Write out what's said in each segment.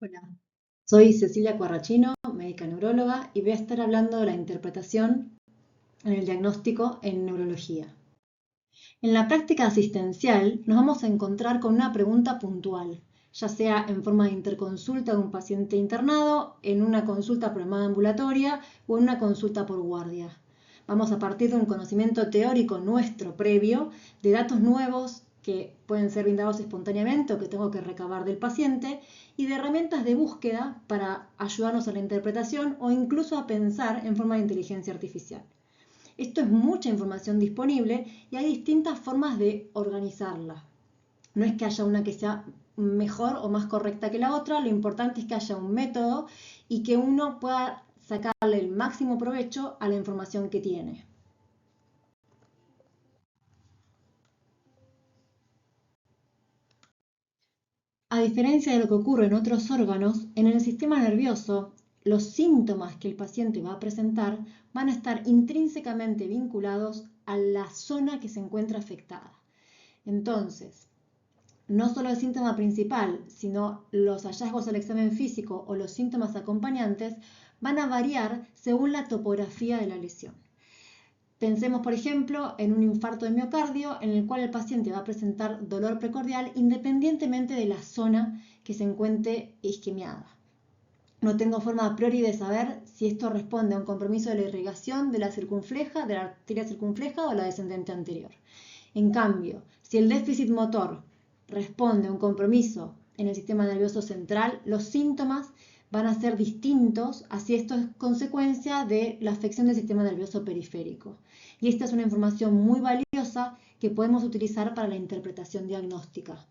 Hola, soy Cecilia Cuarrachino, médica neuróloga, y voy a estar hablando de la interpretación en el diagnóstico en neurología. En la práctica asistencial nos vamos a encontrar con una pregunta puntual, ya sea en forma de interconsulta de un paciente internado, en una consulta programada ambulatoria o en una consulta por guardia. Vamos a partir de un conocimiento teórico nuestro previo, de datos nuevos que pueden ser brindados espontáneamente o que tengo que recabar del paciente, y de herramientas de búsqueda para ayudarnos a la interpretación o incluso a pensar en forma de inteligencia artificial. Esto es mucha información disponible y hay distintas formas de organizarla. No es que haya una que sea mejor o más correcta que la otra, lo importante es que haya un método y que uno pueda sacarle el máximo provecho a la información que tiene. A diferencia de lo que ocurre en otros órganos, en el sistema nervioso, los síntomas que el paciente va a presentar van a estar intrínsecamente vinculados a la zona que se encuentra afectada. Entonces, no solo el síntoma principal, sino los hallazgos al examen físico o los síntomas acompañantes van a variar según la topografía de la lesión. Pensemos, por ejemplo, en un infarto de miocardio en el cual el paciente va a presentar dolor precordial independientemente de la zona que se encuentre isquemiada. No tengo forma a priori de saber si esto responde a un compromiso de la irrigación de la arteria circunfleja o la descendente anterior. En cambio, si el déficit motor responde a un compromiso en el sistema nervioso central, los síntomas van a ser distintos, así esto es consecuencia de la afección del sistema nervioso periférico. Y esta es una información muy valiosa que podemos utilizar para la interpretación diagnóstica.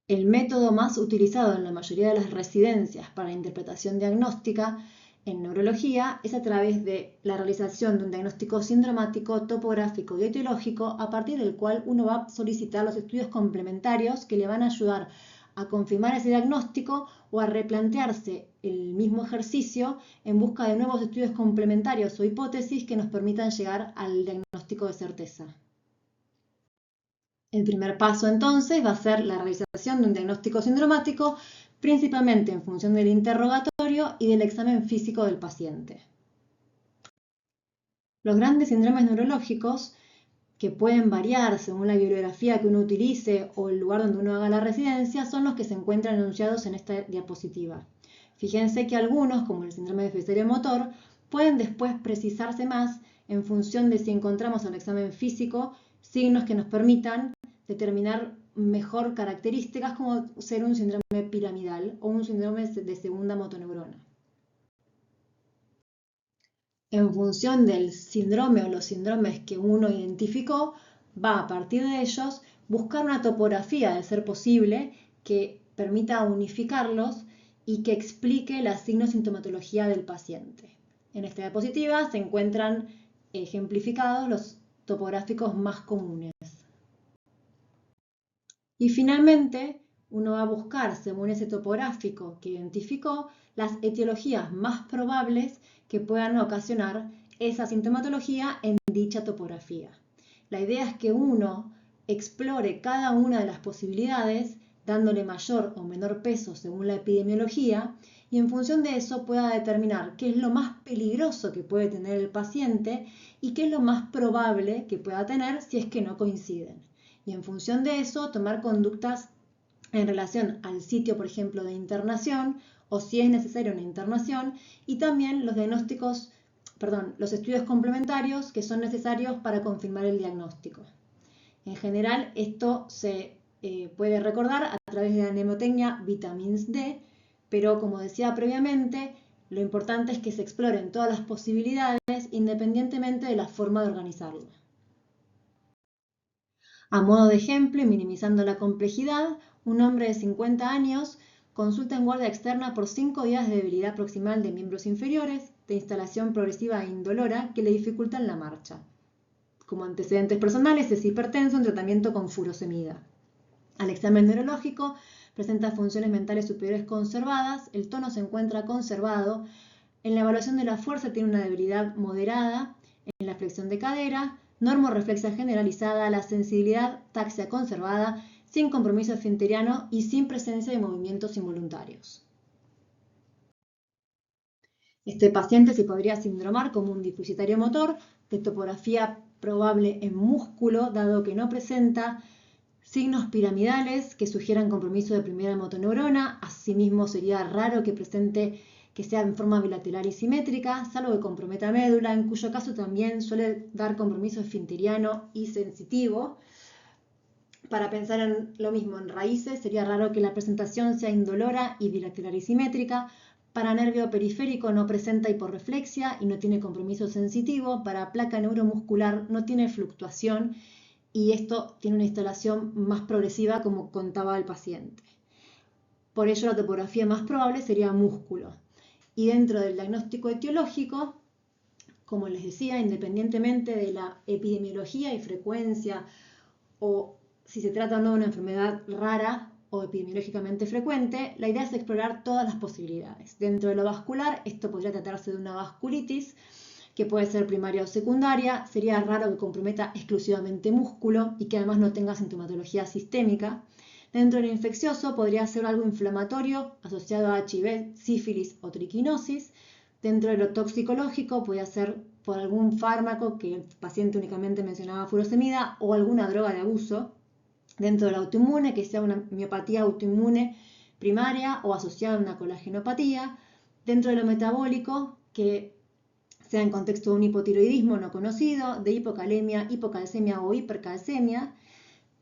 El método más utilizado en la mayoría de las residencias para la interpretación diagnóstica en neurología es a través de la realización de un diagnóstico sindromático, topográfico y etiológico, a partir del cual uno va a solicitar los estudios complementarios que le van a ayudar a confirmar ese diagnóstico o a replantearse el mismo ejercicio en busca de nuevos estudios complementarios o hipótesis que nos permitan llegar al diagnóstico de certeza. El primer paso entonces va a ser la realización de un diagnóstico sindromático, principalmente en función del interrogatorio y del examen físico del paciente. Los grandes síndromes neurológicos, que pueden variar según la bibliografía que uno utilice o el lugar donde uno haga la residencia, son los que se encuentran enunciados en esta diapositiva. Fíjense que algunos, como el síndrome deficitario motor, pueden después precisarse más en función de si encontramos al examen físico signos que nos permitan determinar mejor características como ser un síndrome piramidal o un síndrome de segunda motoneurona. En función del síndrome o los síndromes que uno identificó, va a partir de ellos buscar una topografía, de ser posible, que permita unificarlos y que explique la signo-sintomatología del paciente. En esta diapositiva se encuentran ejemplificados los topográficos más comunes. Y finalmente, uno va a buscar, según ese topográfico que identificó, las etiologías más probables que puedan ocasionar esa sintomatología en dicha topografía. La idea es que uno explore cada una de las posibilidades, dándole mayor o menor peso según la epidemiología, y en función de eso pueda determinar qué es lo más peligroso que puede tener el paciente y qué es lo más probable que pueda tener si es que no coinciden. Y en función de eso tomar conductas en relación al sitio, por ejemplo, de internación o si es necesaria una internación, y también los los estudios complementarios que son necesarios para confirmar el diagnóstico. En general, esto se puede recordar a través de la mnemotecnia Vitamins D, pero como decía previamente, lo importante es que se exploren todas las posibilidades independientemente de la forma de organizarlo. A modo de ejemplo y minimizando la complejidad, un hombre de 50 años consulta en guardia externa por 5 días de debilidad proximal de miembros inferiores, de instalación progresiva e indolora que le dificultan la marcha. Como antecedentes personales es hipertenso en tratamiento con furosemida. Al examen neurológico presenta funciones mentales superiores conservadas, el tono se encuentra conservado, en la evaluación de la fuerza tiene una debilidad moderada, en la flexión de cadera, normoreflexa generalizada, la sensibilidad taxia conservada, sin compromiso esfinteriano y sin presencia de movimientos involuntarios. Este paciente se podría sindromar como un deficitario motor de topografía probable en músculo, dado que no presenta signos piramidales que sugieran compromiso de primera motoneurona. Asimismo, sería raro que sea en forma bilateral y simétrica, salvo que comprometa médula, en cuyo caso también suele dar compromiso esfinteriano y sensitivo. Para pensar en lo mismo en raíces, sería raro que la presentación sea indolora y bilateral y simétrica. Para nervio periférico no presenta hiporreflexia y no tiene compromiso sensitivo. Para placa neuromuscular no tiene fluctuación y esto tiene una instalación más progresiva, como contaba el paciente. Por ello, la topografía más probable sería músculo. Y dentro del diagnóstico etiológico, como les decía, independientemente de la epidemiología y frecuencia, o si se trata o no de una enfermedad rara o epidemiológicamente frecuente, la idea es explorar todas las posibilidades. Dentro de lo vascular, esto podría tratarse de una vasculitis, que puede ser primaria o secundaria. Sería raro que comprometa exclusivamente músculo y que además no tenga sintomatología sistémica. Dentro del infeccioso podría ser algo inflamatorio asociado a HIV, sífilis o triquinosis. Dentro de lo toxicológico podría ser por algún fármaco que el paciente únicamente mencionaba furosemida o alguna droga de abuso. Dentro de la autoinmune, que sea una miopatía autoinmune primaria o asociada a una colagenopatía. Dentro de lo metabólico, que sea en contexto de un hipotiroidismo no conocido, de hipocalemia, hipocalcemia o hipercalcemia.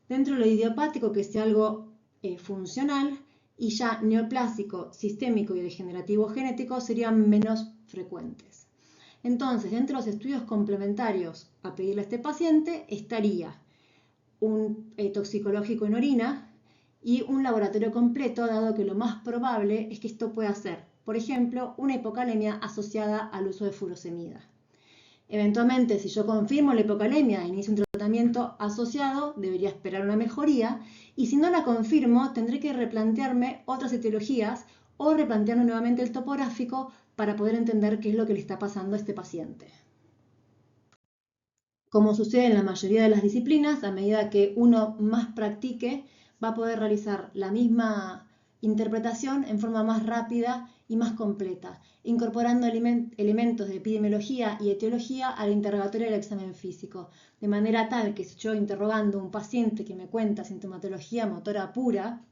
Dentro de lo idiopático, que sea algo funcional, y ya neoplásico, sistémico y degenerativo genético serían menos frecuentes. Entonces, dentro de los estudios complementarios a pedirle a este paciente estaría un toxicológico en orina y un laboratorio completo, dado que lo más probable es que esto pueda ser, por ejemplo, una hipocalemia asociada al uso de furosemida. Eventualmente, si yo confirmo la hipocalemia e inicio un tratamiento asociado, debería esperar una mejoría, y si no la confirmo, tendré que replantearme otras etiologías o replantearme nuevamente el topográfico para poder entender qué es lo que le está pasando a este paciente. Como sucede en la mayoría de las disciplinas, a medida que uno más practique, va a poder realizar la misma interpretación en forma más rápida y más completa, incorporando elementos de epidemiología y etiología al interrogatorio del examen físico, de manera tal que si yo interrogando a un paciente que me cuenta sintomatología motora pura,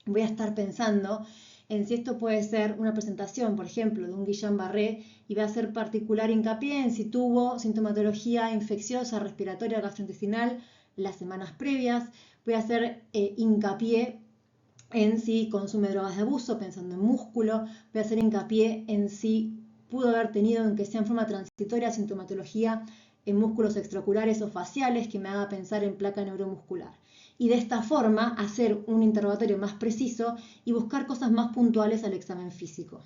voy a estar pensando en si esto puede ser una presentación, por ejemplo, de un Guillain-Barré, y va a hacer particular hincapié en si tuvo sintomatología infecciosa, respiratoria, gastrointestinal las semanas previas. Voy a hacer hincapié en si consume drogas de abuso, pensando en músculo. Voy a hacer hincapié en si pudo haber tenido, aunque sea en forma transitoria, sintomatología en músculos extraoculares o faciales que me haga pensar en placa neuromuscular. Y de esta forma hacer un interrogatorio más preciso y buscar cosas más puntuales al examen físico.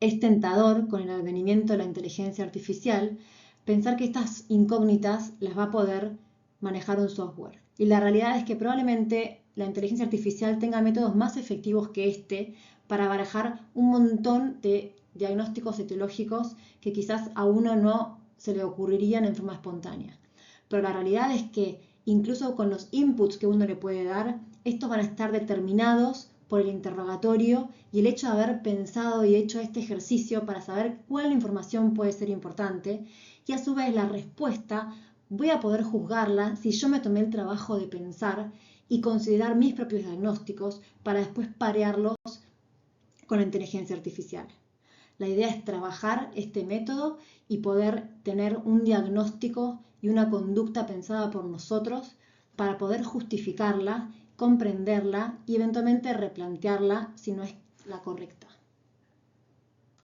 Es tentador, con el advenimiento de la inteligencia artificial, pensar que estas incógnitas las va a poder manejar un software. Y la realidad es que probablemente la inteligencia artificial tenga métodos más efectivos que este para barajar un montón de diagnósticos etiológicos que quizás a uno no se le ocurrirían en forma espontánea. Pero la realidad es que incluso con los inputs que uno le puede dar, estos van a estar determinados por el interrogatorio y el hecho de haber pensado y hecho este ejercicio para saber cuál información puede ser importante, y a su vez la respuesta voy a poder juzgarla si yo me tomé el trabajo de pensar y considerar mis propios diagnósticos para después parearlos con la inteligencia artificial. La idea es trabajar este método y poder tener un diagnóstico y una conducta pensada por nosotros para poder justificarla, comprenderla y eventualmente replantearla si no es la correcta.